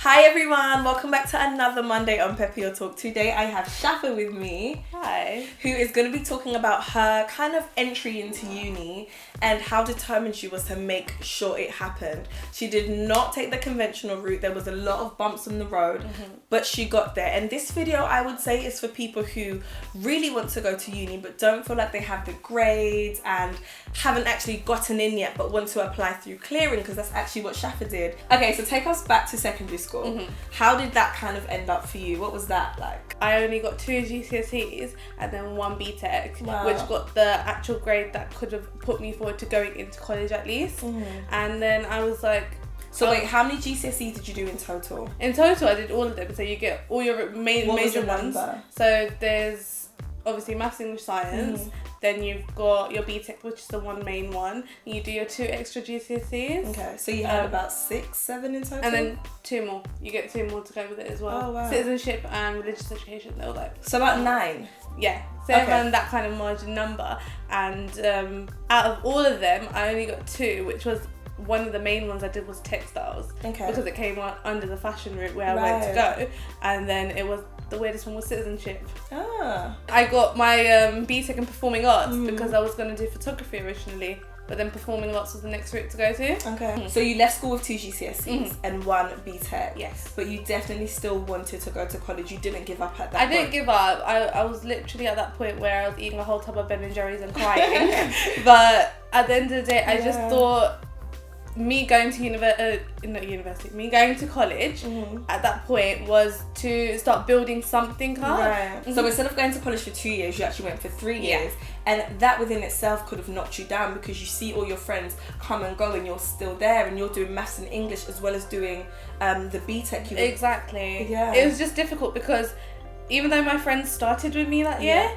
Hi everyone, welcome back to another Monday on Pepp Talk. Today I have Shafa with me. Hi. Who is going to be talking about her kind of entry into uni and how determined she was to make sure it happened. She did not take the conventional route. There was a lot of bumps on the road, but she got there. And this video, I would say, is for people who really want to go to uni but don't feel like they have the grades and haven't actually gotten in yet but want to apply through clearing, because that's actually what Shafa did. Okay, so take us back to secondary school. How did that kind of end up for you? What was that like? I only got 2 GCSEs and then 1 BTEC, Wow. which got the actual grade that could have put me forward to going into college at least. And then I was like... So wait, how many GCSEs did you do in total? In total, I did all of them. So you get all your major ones. So there's obviously maths, English, science. Then you've got your BTEC, which is the one main one. You do your 2 extra GCSEs. Okay, so you had about 6, 7 in total? And then 2 more. You get 2 more to go with it as well. Oh, wow. Citizenship and religious education, they were like... So about 9? Yeah, so around that kind of margin number. And out of all of them, I only got 2, which was one of the main ones I did was textiles. Okay. Because it came under the fashion route where I went to go. And then it was, the weirdest one was citizenship. I got my BTEC in performing arts because I was going to do photography originally. But then performing arts was the next route to go to. Okay. So you left school with 2 GCSEs and 1 BTEC. Yes. But you definitely still wanted to go to college. You didn't give up at that point. I didn't give up. I was literally at that point where I was eating a whole tub of Ben & Jerry's and crying. But at the end of the day, I just thought me going to me going to college at that point was to start building something up. Right. So instead of going to college for 2 years, you actually went for 3 years. And that within itself could have knocked you down, because you see all your friends come and go and you're still there and you're doing maths and English as well as doing the BTEC. Exactly. Yeah. It was just difficult because even though my friends started with me that year,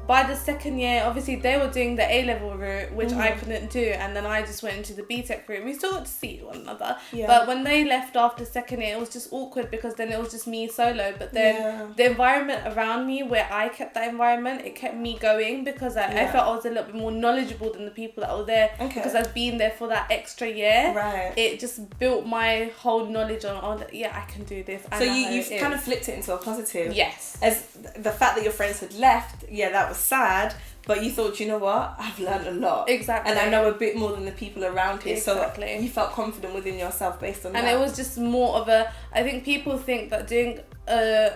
by the second year, obviously they were doing the A-level route, which I couldn't do, and then I just went into the BTEC route. We still got to see one another, but when they left after second year, it was just awkward because then it was just me solo. But then the environment around me, where I kept that environment, it kept me going because I felt I was a little bit more knowledgeable than the people that were there because I've been there for that extra year. Right. It just built my whole knowledge on I can do this. So you've kind of flipped it into a positive. Yes. As the fact that your friends had left, that was sad, but you thought, you know what, I've learned a lot. Exactly. And I know a bit more than the people around here. Exactly. So you felt confident within yourself based on that. And it was just more of I think people think that doing a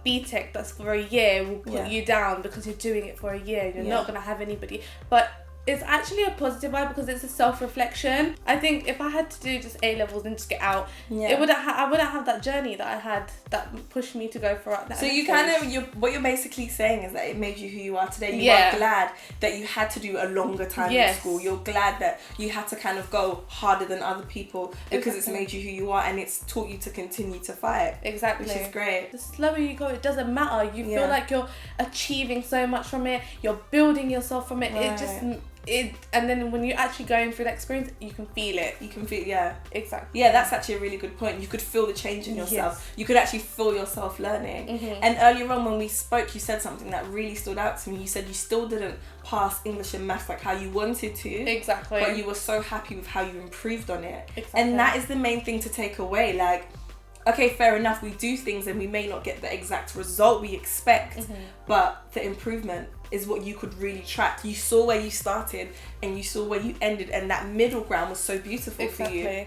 BTEC that's for a year will put you down because you're doing it for a year. You're not going to have anybody. But it's actually a positive vibe because it's a self-reflection. I think if I had to do just A-levels and just get out, it wouldn't I wouldn't have that journey that I had that pushed me to go for that. So you what you're basically saying is that it made you who you are today. You are glad that you had to do a longer time in school. You're glad that you had to kind of go harder than other people because it's made you who you are and it's taught you to continue to fight. Exactly. Which is great. The slower you go, it doesn't matter. You feel like you're achieving so much from it. You're building yourself from it. Right. And then when you're actually going through that experience, you can feel it. You can feel, exactly. Yeah, that's actually a really good point. You could feel the change in yourself. You could actually feel yourself learning. And earlier on when we spoke, you said something that really stood out to me. You said you still didn't pass English and maths like how you wanted to. Exactly. But you were so happy with how you improved on it. Exactly. And that is the main thing to take away. Like, okay, fair enough, we do things and we may not get the exact result we expect, but the improvement is what you could really track. You saw where you started and you saw where you ended, and that middle ground was so beautiful for you.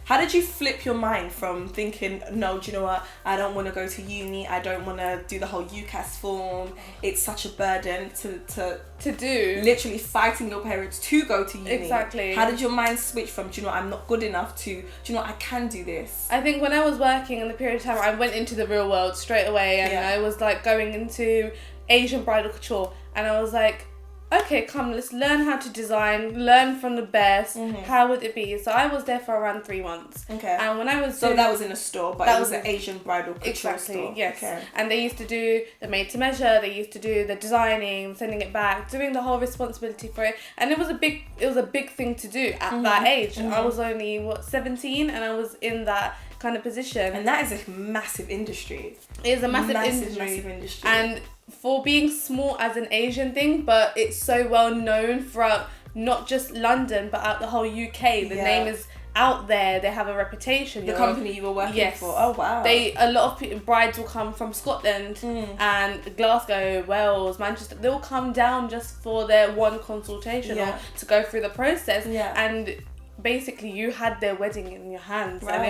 How did you flip your mind from thinking, no, do you know what, I don't want to go to uni, I don't want to do the whole UCAS form, it's such a burden to do, literally fighting your parents to go to uni? Exactly. How did your mind switch from, do you know what, I'm not good enough to, do you know what, I can do this? I think when I was working in the period of time, I went into the real world straight away, and I was like going into Asian bridal couture, and I was like, okay, come, let's learn how to design, learn from the best. How would it be? So I was there for around 3 months. Okay. And when I was that was in a store, but it was an Asian bridal couture store. Yes. Okay. And they used to do the made to measure, they used to do the designing, sending it back, doing the whole responsibility for it. And it was a big thing to do at that age. I was only 17, and I was in that kind of position. And that is a massive industry. It is a massive industry. And for being small as an Asian thing, but it's so well known throughout not just London but out the whole UK. The name is out there. They have a reputation. The company you were working for. Oh wow. A lot of brides will come from Scotland and Glasgow, Wales, Manchester. They'll come down just for their one consultation or to go through the process. Yeah. And basically, you had their wedding in your hands, and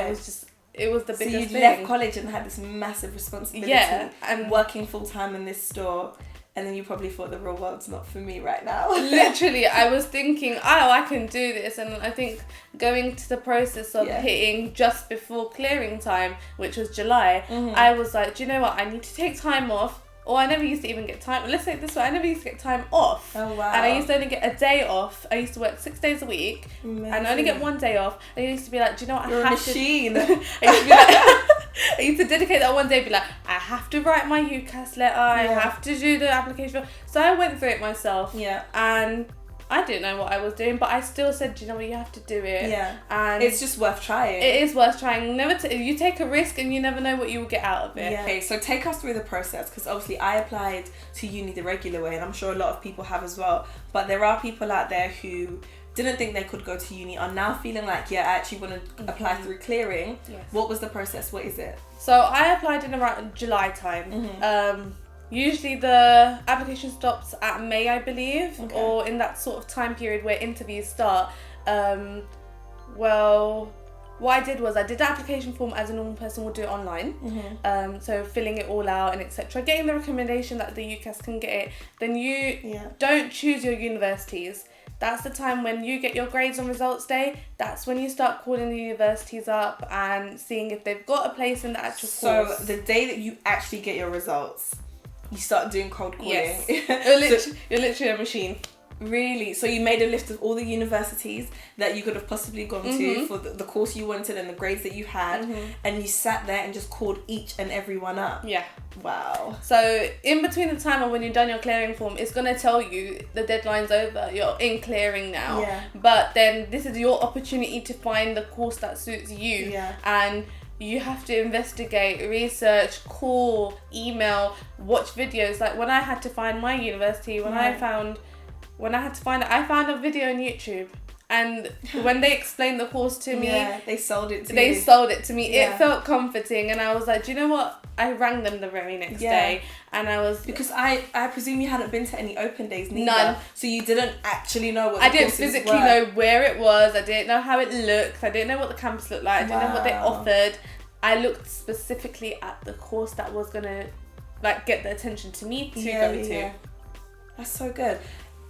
it was the biggest thing. So you left college and had this massive responsibility. Yeah, and working full time in this store. And then you probably thought the real world's not for me right now. Literally, I was thinking, I can do this. And I think going to the process of hitting just before clearing time, which was July, I was like, do you know what? I need to take time off. Or I never used to even get time. Let's say it this way, I never used to get time off. Oh, wow. And I used to only get a day off. I used to work 6 days a week. Amazing. And I only get 1 day off. And I used to be like, do you know what? You're a machine. I used to be like... I used to dedicate that 1 day, be like, I have to write my UCAS letter, I have to do the application. So I went through it myself. Yeah. And I didn't know what I was doing, but I still said, do you know what, you have to do it. Yeah. And it's just worth trying. It is worth trying. You take a risk and you never know what you will get out of it. Yeah. Okay, so take us through the process, because obviously I applied to uni the regular way, and I'm sure a lot of people have as well. But there are people out there who didn't think they could go to uni, are now feeling like, I actually want to apply through clearing. Yes. What was the process? What is it? So I applied in around July time. Usually the application stops at May, I believe, or in that sort of time period where interviews start. Well, what I did was I did the application form as a normal person would do it online. So filling it all out and etc. Getting the recommendation that the UCAS can get it. Then you don't choose your universities. That's the time when you get your grades on results day. That's when you start calling the universities up and seeing if they've got a place in the actual course. So the day that you actually get your results, you start doing cold calling. Yes. You're literally a machine. Really? So you made a list of all the universities that you could have possibly gone to for the course you wanted and the grades that you had, and you sat there and just called each and every one up. Yeah. Wow. So in between the time of when you've done your clearing form, it's going to tell you the deadline's over, you're in clearing now. Yeah. But then this is your opportunity to find the course that suits you. Yeah. And you have to investigate, research, call, email, watch videos. Like when I had to find my university, I found a video on YouTube, and when they explained the course to me, they sold it to me. It felt comforting, and I was like, do you know what? I rang them the very next day, and I was... Because I presume you hadn't been to any open days, neither. None. So you didn't actually know what I didn't physically know where it was. I didn't know how it looked. I didn't know what the campus looked like. I didn't know what they offered. I looked specifically at the course that was going to get the attention to me to go to. That's so good.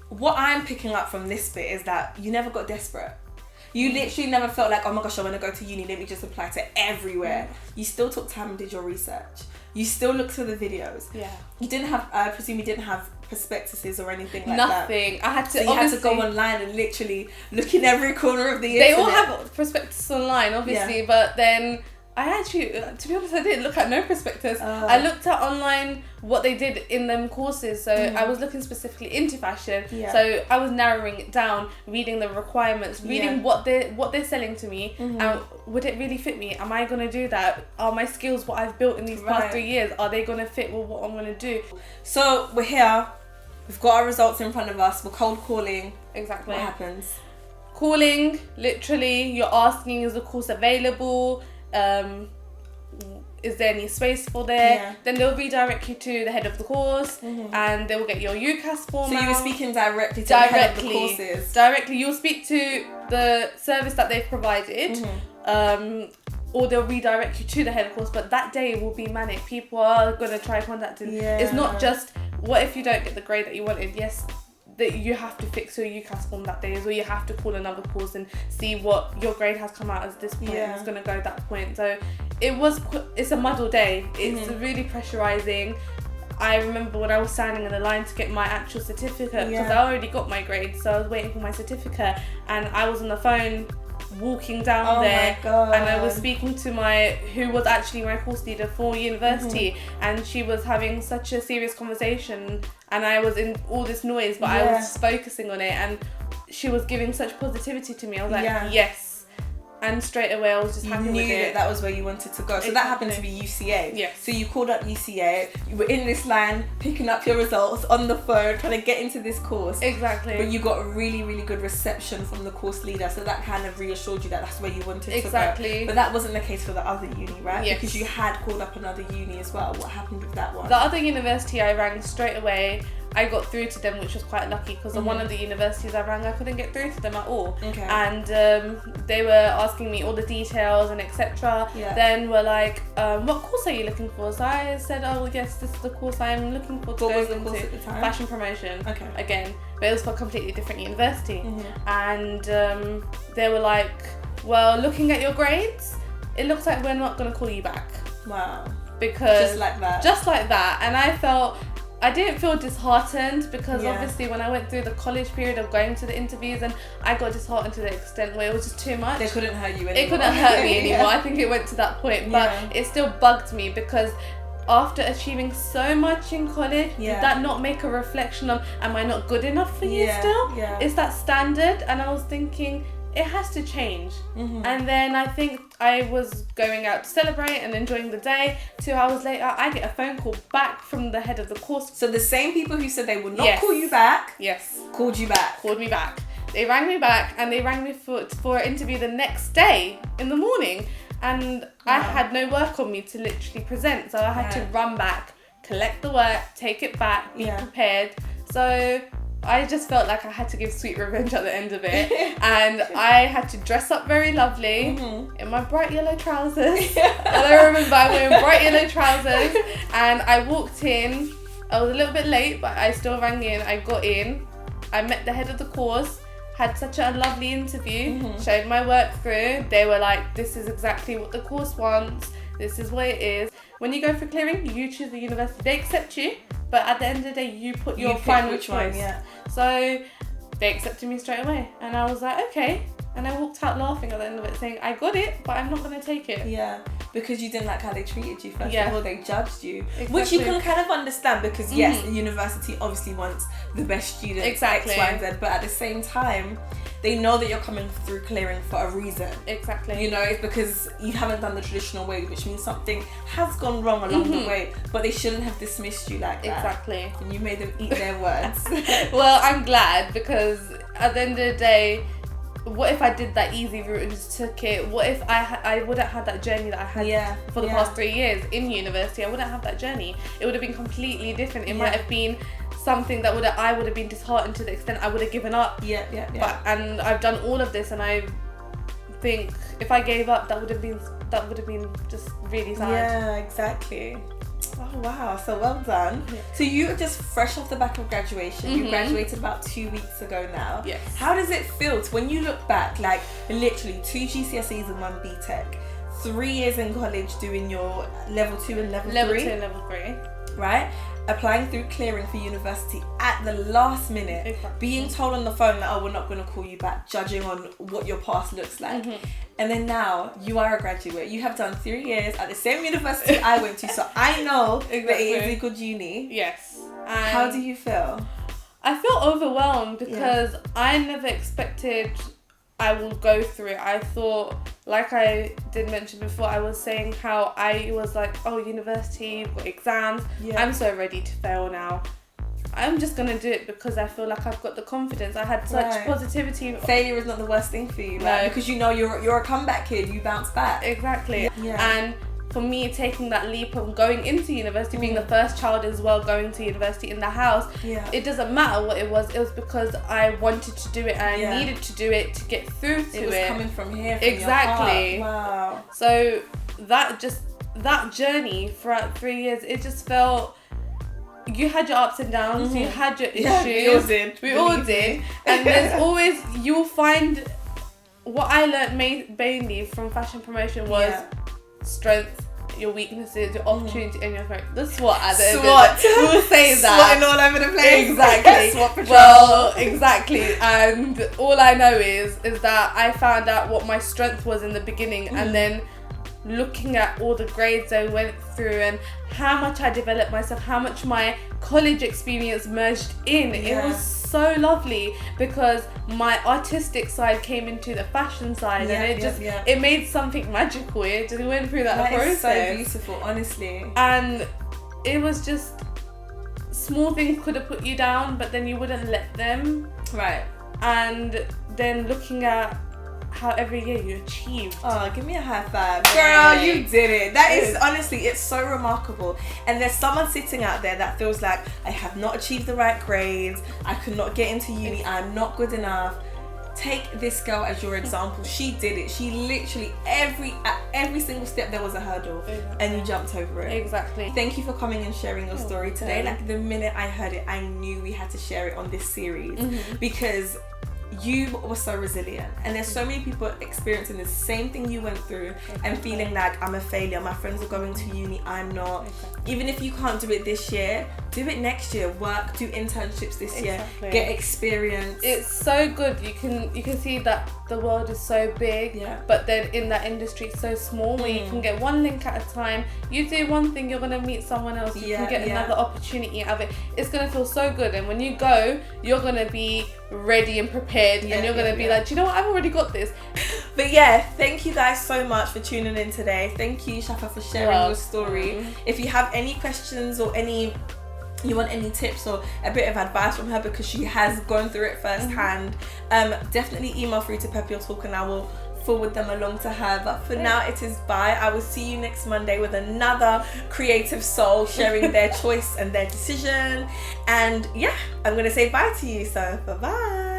What I'm picking up from this bit is that you never got desperate. You literally never felt like, oh my gosh, I want to go to uni, let me just apply to everywhere. You still took time and did your research. You still looked through the videos. Yeah. You didn't have, I presume you didn't have prospectuses or anything like Nothing. that. I had to, so you had to go online and literally look in every corner of the internet. They all have prospectus online, obviously, but then... I actually, to be honest, I didn't look at no prospectus. I looked at online what they did in them courses. So I was looking specifically into fashion. Yeah. So I was narrowing it down, reading the requirements, reading what they're selling to me, and would it really fit me? Am I gonna do that? Are my skills, what I've built in these past 3 years, are they gonna fit with what I'm gonna do? So we're here. We've got our results in front of us. We're cold calling. Exactly. What happens? Calling, literally, you're asking, is the course available? Is there any space for there? Yeah. Then they'll redirect you to the head of the course, and they will get your UCAS form. So you were speaking directly to the head of the courses? Directly. You'll speak to the service that they've provided, or they'll redirect you to the head of course, but that day will be manic. People are going to try contacting. Yeah. It's not just, what if you don't get the grade that you wanted? Yes, that you have to fix your UCAS form that day, or you have to call another course and see what your grade has come out as this point. It's going to go that point. So it's a muddle day. It's really pressurizing. I remember when I was standing in the line to get my actual certificate, because I already got my grade, so I was waiting for my certificate, and I was on the phone walking down there, and I was speaking to who was actually my course leader for university, and she was having such a serious conversation, and I was in all this noise, but I was just focusing on it, and she was giving such positivity to me. I was like, yes. And straight away I was just happy with it. You knew that was where you wanted to go. So that happened to be UCA. Yes. So you called up UCA, you were in this line, picking up your results on the phone, trying to get into this course. Exactly. But you got a really, really good reception from the course leader. So that kind of reassured you that that's where you wanted to go. Exactly. But that wasn't the case for the other uni, right? Yes. Because you had called up another uni as well. What happened with that one? The other university I rang straight away. I got through to them, which was quite lucky because one of the universities I rang, I couldn't get through to them at all. Okay. And they were asking me all the details and etc. Yeah. Then were like, what course are you looking for? So I said, oh yes, this is the course I'm looking for to What go was the into. course at the time? Fashion promotion. Okay. Again, but it was for a completely different university. And they were like, well, looking at your grades, it looks like we're not going to call you back. Wow. Because Just like that. Just like that. And I didn't feel disheartened because obviously when I went through the college period of going to the interviews, and I got disheartened to the extent where it was just too much. They couldn't hurt you anymore. It couldn't hurt me anymore. I think it went to that point. But it still bugged me because after achieving so much in college, did that not make a reflection of, am I not good enough for you still? Yeah. Is that standard? And I was thinking, it has to change. And then I think I was going out to celebrate and enjoying the day. 2 hours later, I get a phone call back from the head of the course. So the same people who said they would not call you back, called you back. Called me back. They rang me back and they rang me for an interview the next day in the morning. And I had no work on me to literally present. So I had to run back, collect the work, take it back, be prepared. So I just felt like I had to give sweet revenge at the end of it. And I had to dress up very lovely in my bright yellow trousers. And I remember I wearing bright yellow trousers and I walked in. I was a little bit late, but I still rang in. I got in. I met the head of the course. Had such a lovely interview. Showed my work through. They were like, this is exactly what the course wants. This is what it is. When you go for clearing, you choose the university. They accept you, but at the end of the day, you put your final choice. So they accepted me straight away. And I was like, okay. And I walked out laughing at the end of it, saying, I got it, but I'm not going to take it. Yeah, because you didn't like how they treated you, first of all. They judged you. Exactly. Which you can kind of understand because, yes, the university obviously wants the best students, Exactly. X, Y, and Z. But at the same time, they know that you're coming through clearing for a reason. Exactly. You know, it's because you haven't done the traditional way, which means something has gone wrong along the way. But they shouldn't have dismissed you like that. Exactly. And you made them eat their words. Well, I'm glad because at the end of the day, what if I did that easy route and just took it? What if I wouldn't have that journey that I had for the past 3 years in university? I wouldn't have that journey. It would have been completely different. It might have been something that I would have been disheartened to the extent I would have given up. But, and I've done all of this, and I think if I gave up, that would have been just really sad. Yeah, exactly. Oh wow, so well done. So you're just fresh off the back of graduation. You graduated about 2 weeks ago now. Yes. How does it feel when you look back, like literally 2 GCSEs and 1 BTEC, 3 years in college doing your level 2 and level 3? Level 2 and level 3. Right? Applying through clearing for university at the last minute, being told on the phone that, oh, we're not going to call you back, judging on what your past looks like. And then now you are a graduate. You have done 3 years at the same university I went to, so I know that it is a good uni. Yes. How do you feel? I feel overwhelmed because I never expected I will go through it. I thought, like I did mention before, I was saying how I was like, oh, university, you've got exams. I'm so ready to fail now. I'm just going to do it because I feel like I've got the confidence. I had such positivity. Failure is not the worst thing for you, right? Because you know you're a comeback kid. You bounce back. Exactly. And for me, taking that leap of going into university, being the first child as well, going to university in the house, it doesn't matter what it was because I wanted to do it and I needed to do it to get through to it. It was coming from here, from exactly. your heart. Wow. So that journey throughout 3 years, it just felt, you had your ups and downs, you had your issues. We all did. And there's always, you'll find, what I learned mainly from fashion promotion was strength, your weaknesses, your opportunity, and your threat. The SWOT at the end of it. We'll say that. Swatting all over the place. Exactly. SWAT patrol. Well, exactly. And all I know is that I found out what my strength was in the beginning, and then looking at all the grades I went through and how much I developed myself, how much my college experience merged in. It was so lovely because my artistic side came into the fashion side, and it made something magical. It just went through that process. That is so beautiful, honestly. And it was just small things could have put you down, but then you wouldn't let them. Right. And then looking at how every year you achieved. Oh, give me a high five. Girl, you did it. That is, honestly, it's so remarkable. And there's someone sitting out there that feels like, I have not achieved the right grades, I could not get into uni, I'm not good enough. Take this girl as your example. She did it. She literally, at every single step there was a hurdle, and you jumped over it. Exactly. Thank you for coming and sharing your story today. Like, the minute I heard it, I knew we had to share it on this series, because you were so resilient, and there's so many people experiencing the same thing you went through and feeling like, I'm a failure, my friends are going to uni, I'm not. Even if you can't do it this year, do it next year. Work, do internships this year, get experience. It's so good. You can see that the world is so big, but then in that industry it's so small, where you can get one link at a time. You do one thing, you're gonna meet someone else, you can get another opportunity out of it. It's gonna feel so good, and when you go, you're gonna be ready and prepared, and you're gonna be like, do you know what, I've already got this. But thank you guys so much for tuning in today. Thank you, Shafa, for sharing your story. If you have any questions or you want any tips or a bit of advice from her, because she has gone through it firsthand, definitely email through to Pepp Your Talk and I will forward them along to her. But for now, it is bye. I will see you next Monday with another creative soul sharing their choice and their decision. And I'm gonna say bye to you, so bye bye.